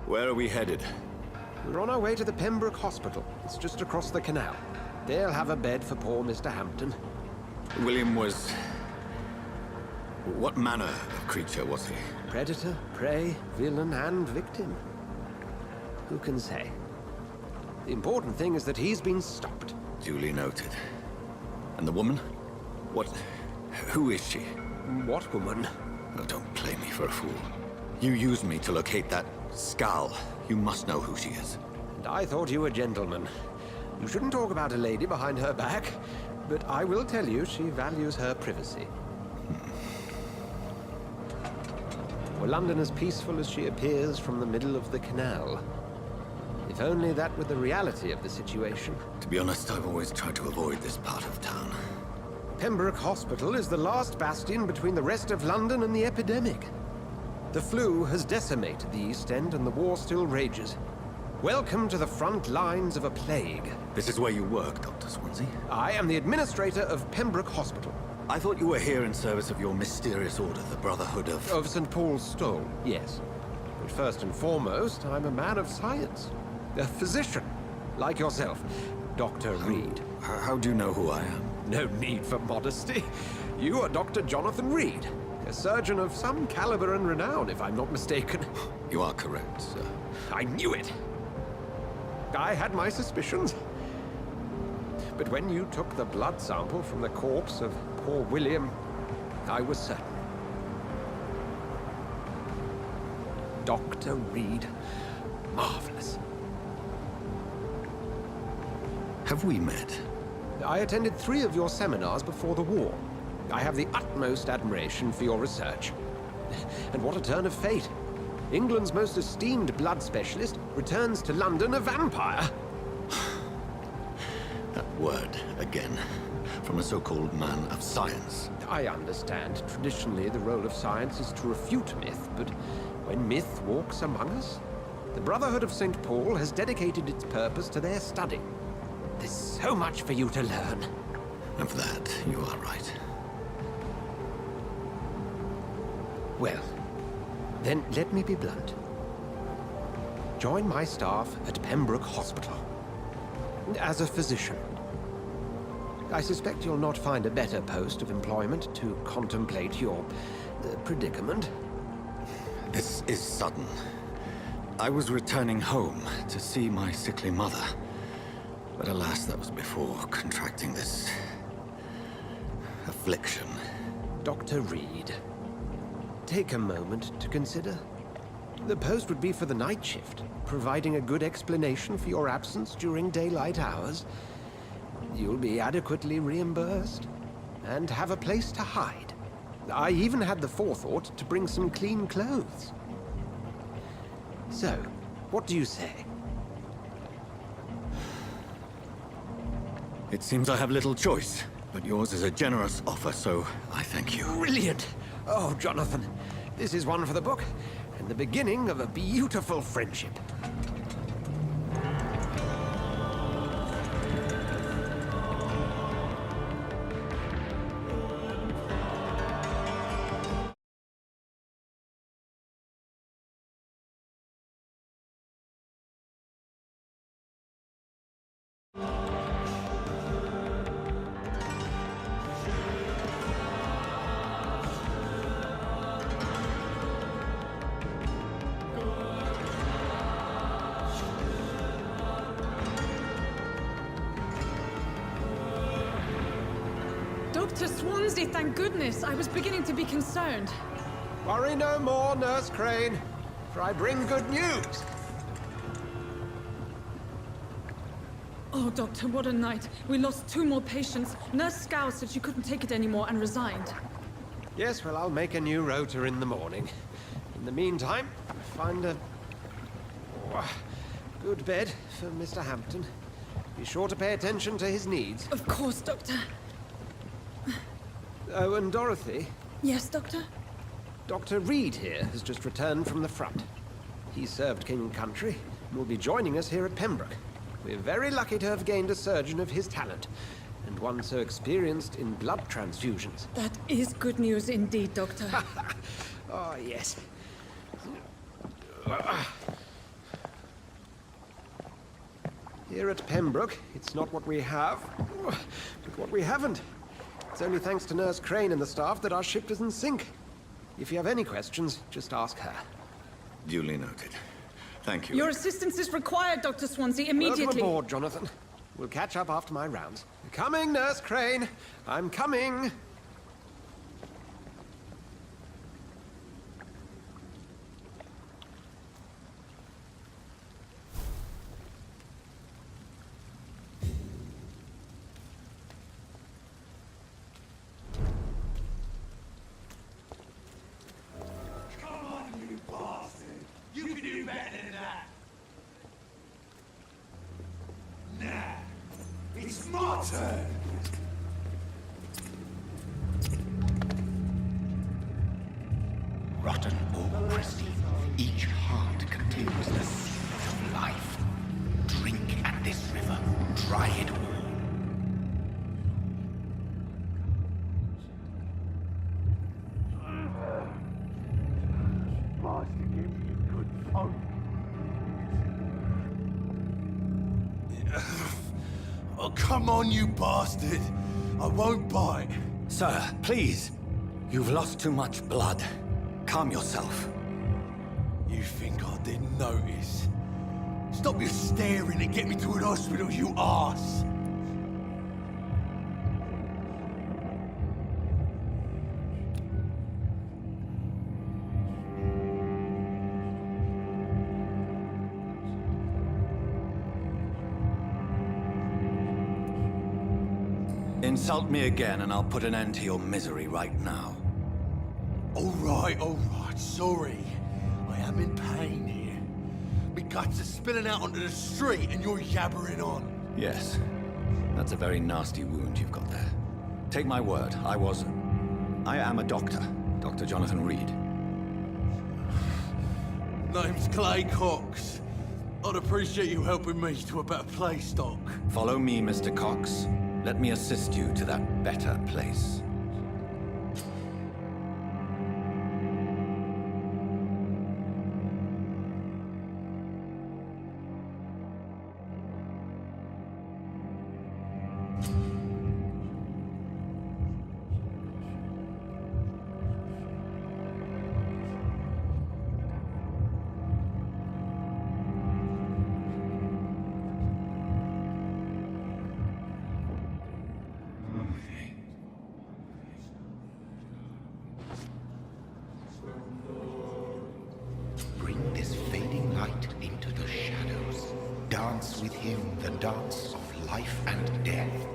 Where are we headed? We're on our way to the Pembroke Hospital. It's just across the canal. They'll have a bed for poor Mr. Hampton. William was... What manner of creature was he? Predator, prey, villain, and victim. Who can say? The important thing is that he's been stopped. Duly noted. And the woman? What... Who is she? What woman? Oh, don't play me for a fool. You used me to locate that skull. You must know who she is. And I thought you a gentleman. You shouldn't talk about a lady behind her back, but I will tell you she values her privacy. Were London as peaceful as she appears from the middle of the canal? If only that were the reality of the situation. To be honest, I've always tried to avoid this part of town. Pembroke Hospital is the last bastion between the rest of London and the epidemic. The flu has decimated the East End and the war still rages. Welcome to the front lines of a plague. This is where you work, Dr. Swansea? I am the administrator of Pembroke Hospital. I thought you were here in service of your mysterious order, the Brotherhood of... Of St. Paul's Stole, yes. But first and foremost, I'm a man of science. A physician, like yourself, Dr. Reed. How do you know who I am? No need for modesty. You are Dr. Jonathan Reed, a surgeon of some caliber and renown, if I'm not mistaken. You are correct, sir. I knew it! I had my suspicions. But when you took the blood sample from the corpse of poor William, I was certain. Dr. Reed. Marvelous. Have we met? I attended 3 of your seminars before the war. I have the utmost admiration for your research. And what a turn of fate. England's most esteemed blood specialist returns to London a vampire. That word, again. From a so-called man of science. I understand. Traditionally, the role of science is to refute myth, but when myth walks among us, the Brotherhood of St. Paul has dedicated its purpose to their study. There's so much for you to learn. Of that, you are right. Well, then let me be blunt. Join my staff at Pembroke Hospital. As a physician. I suspect you'll not find a better post of employment to contemplate your predicament. This is sudden. I was returning home to see my sickly mother. But alas, that was before contracting this... affliction. Dr. Reed, take a moment to consider. The post would be for the night shift, providing a good explanation for your absence during daylight hours. You'll be adequately reimbursed, and have a place to hide. I even had the forethought to bring some clean clothes. So, what do you say? It seems I have little choice, but yours is a generous offer, so I thank you. Brilliant! Oh, Jonathan, this is one for the book, and the beginning of a beautiful friendship. Dr. Swansea, thank goodness. I was beginning to be concerned. Worry no more, Nurse Crane, for I bring good news. Oh, Doctor, what a night. We lost 2 more patients. Nurse Scow said she couldn't take it anymore and resigned. Yes, well, I'll make a new rota in the morning. In the meantime, find a good bed for Mr. Hampton. Be sure to pay attention to his needs. Of course, Doctor. Oh, and Dorothy, Yes, Doctor? Dr. Reed here has just returned from the front. He served King and Country and will be joining us here at Pembroke. We're very lucky to have gained a surgeon of his talent, and one so experienced in blood transfusions. That is good news indeed, Doctor. Oh, yes. Here at Pembroke, it's not what we have, but what we haven't. It's only thanks to Nurse Crane and the staff that our ship doesn't sink. If you have any questions, just ask her. Duly noted. Thank you. Your assistance is required, Dr. Swansea, immediately. Welcome aboard, Jonathan. We'll catch up after my rounds. Coming, Nurse Crane. I'm coming. Rotten or pristine, each heart contains the seed of life. Drink at this river, try it all. Oh, come on, you bastard! I won't bite. Sir, please. You've lost too much blood. Calm yourself. You think I didn't notice? Stop your staring and get me to an hospital, you arse! Insult me again and I'll put an end to your misery right now. All right, sorry. I am in pain here. My guts are spilling out onto the street and you're yabbering on. Yes. That's a very nasty wound you've got there. Take my word, I am a doctor. Dr. Jonathan Reed. Name's Clay Cox. I'd appreciate you helping me to a better place, Doc. Follow me, Mr. Cox. Let me assist you to that better place. Bring this fading light into the shadows. Dance with him the dance of life and death.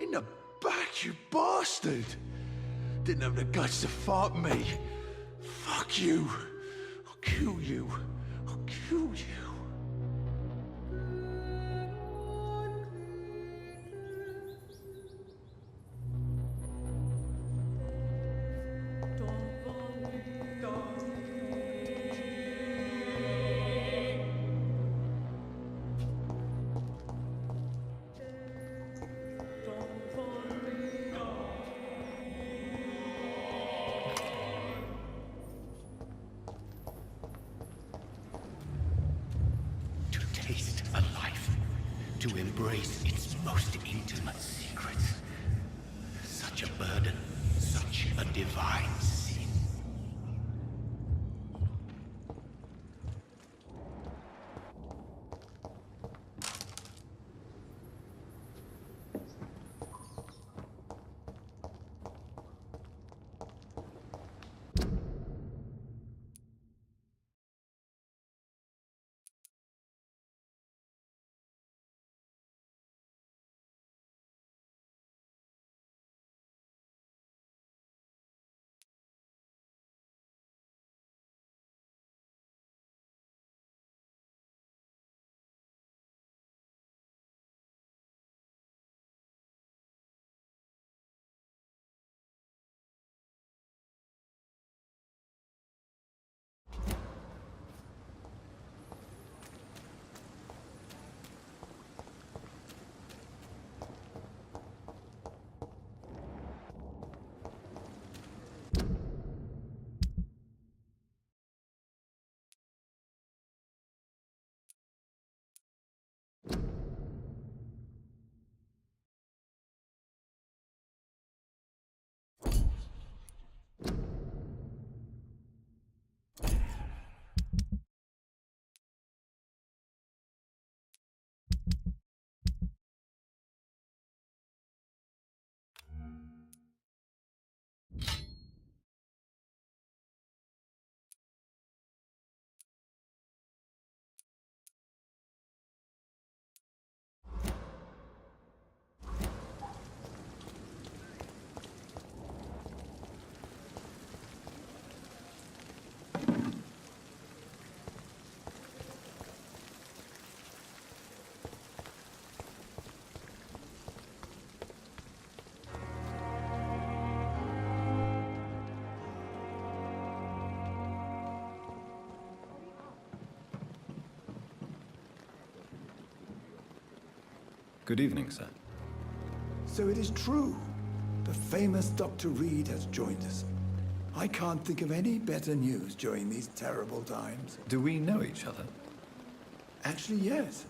In the back, you bastard! Didn't have the guts to fight me. Fuck you. I'll kill you. I'll kill you. to embrace its most intimate secrets. Such a burden, such a divine sin. Good evening, sir. So it is true. The famous Dr. Reed has joined us. I can't think of any better news during these terrible times. Do we know each other? Actually, yes.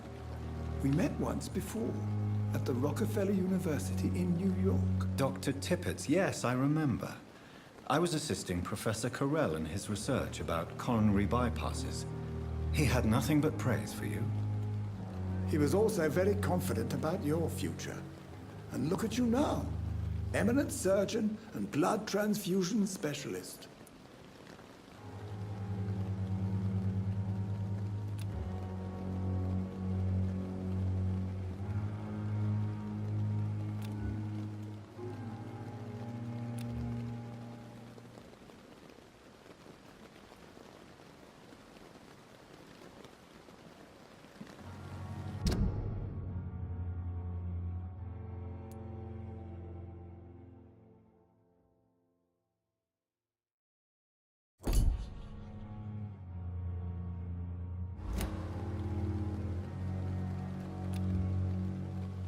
We met once before, at the Rockefeller University in New York. Dr. Tippett's, yes, I remember. I was assisting Professor Carell in his research about coronary bypasses. He had nothing but praise for you. He was also very confident about your future. And look at you now. Eminent surgeon and blood transfusion specialist.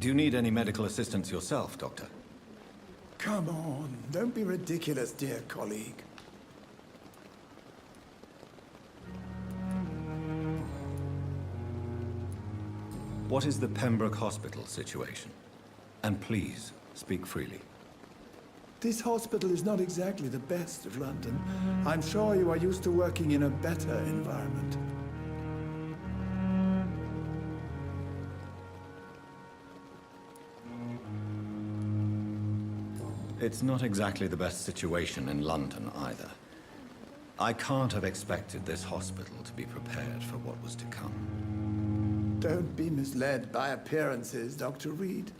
Do you need any medical assistance yourself, Doctor? Come on, don't be ridiculous, dear colleague. What is the Pembroke Hospital situation? And please, speak freely. This hospital is not exactly the best of London. I'm sure you are used to working in a better environment. It's not exactly the best situation in London either. I can't have expected this hospital to be prepared for what was to come. Don't be misled by appearances, Dr. Reed.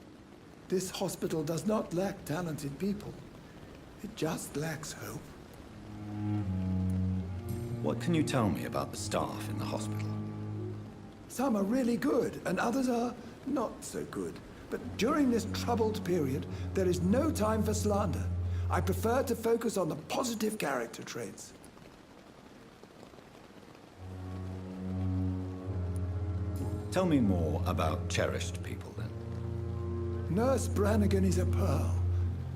This hospital does not lack talented people. It just lacks hope. What can you tell me about the staff in the hospital? Some are really good, and others are not so good. But during this troubled period, there is no time for slander. I prefer to focus on the positive character traits. Tell me more about cherished people, then. Nurse Brannigan is a pearl.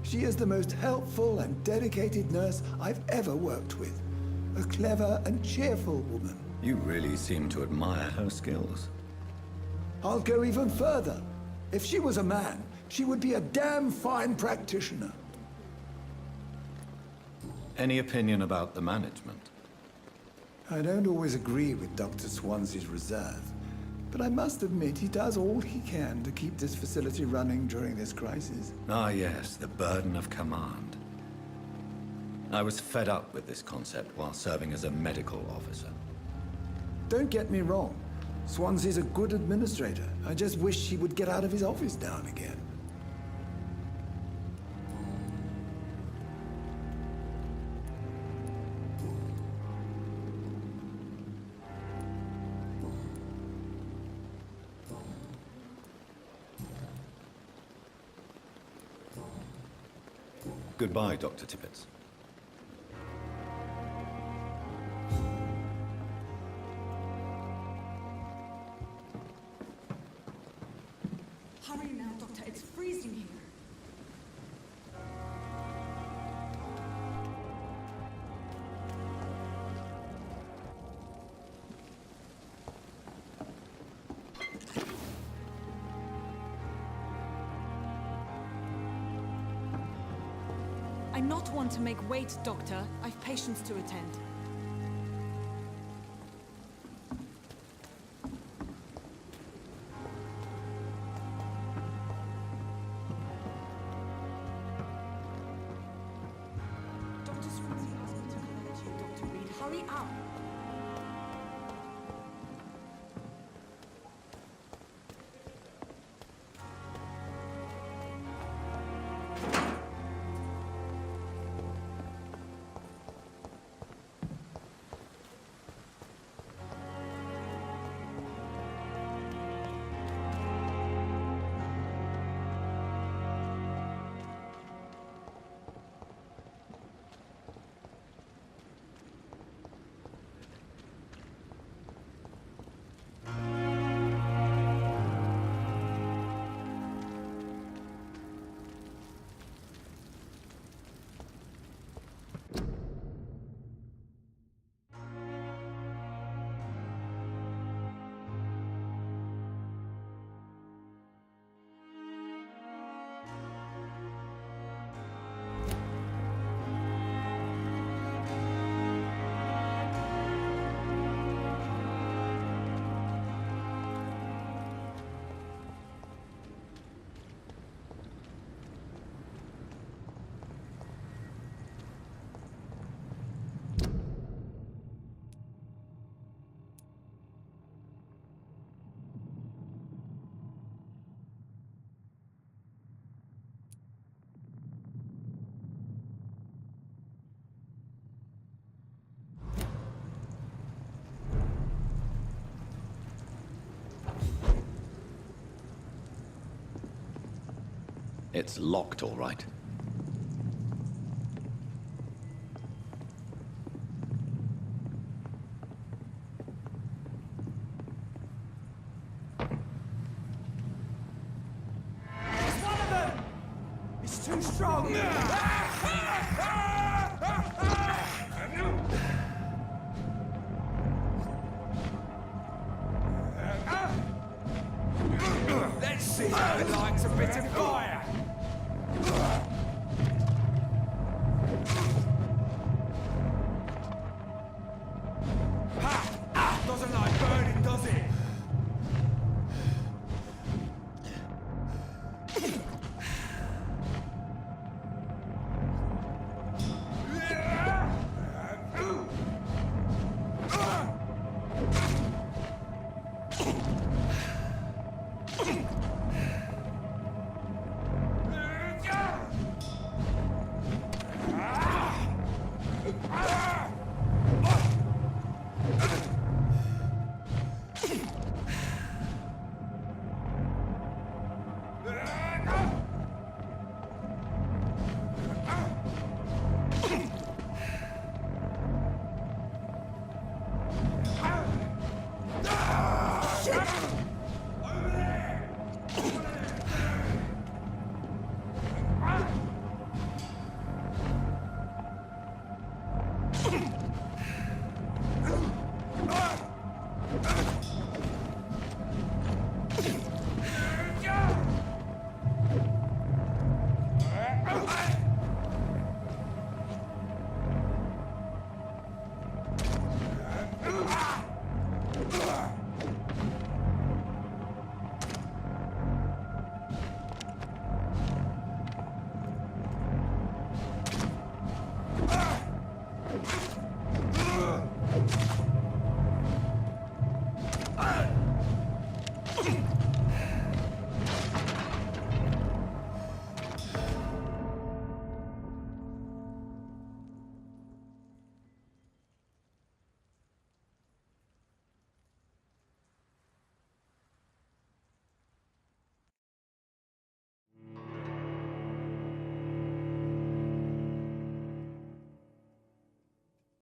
She is the most helpful and dedicated nurse I've ever worked with. A clever and cheerful woman. You really seem to admire her skills. I'll go even further. If she was a man, she would be a damn fine practitioner. Any opinion about the management? I don't always agree with Dr. Swansea's reserve, but I must admit he does all he can to keep this facility running during this crisis. Ah, yes, the burden of command. I was fed up with this concept while serving as a medical officer. Don't get me wrong. Swansea's a good administrator. I just wish he would get out of his office now and again. Goodbye, Dr. Tippett. Hurry now, Doctor. It's freezing here. I'm not one to make wait, Doctor. I've patients to attend. Dr. Swansea asked me to collect you, Dr. Reed. Hurry up! It's locked, all right. One of them! It's too strong! Let's see how it likes a bit of fire!